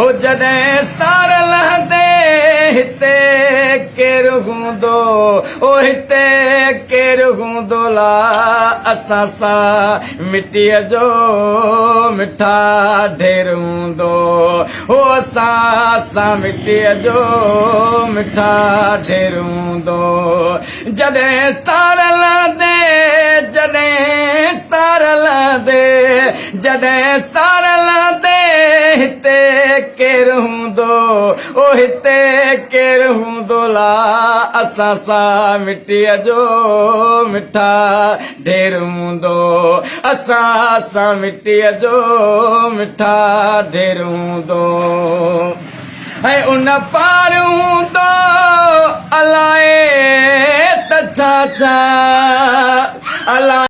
ओ जॾहिं सार लहंदे हिते केरु हूंदो ओ हिते केरु हूंदो ला असां सां मिटीअ जो मिठा ढेर हूंदो ओ असां सां मिटीअ जो मिठा ढेर हूंदो जॾहिं सार लहंदे जॾहिं सार लहंदे जॾहिं सार लहंदे हिते केरु हूंदो ओ हिते केरु हूंदो ला असां सां मिटीअ जो मिठा ढेर हूंदो असां सां मिटीअ जो मिठा ढेर हूंदो ऐं उन पार हूंदो अलाए त छा छा अलाए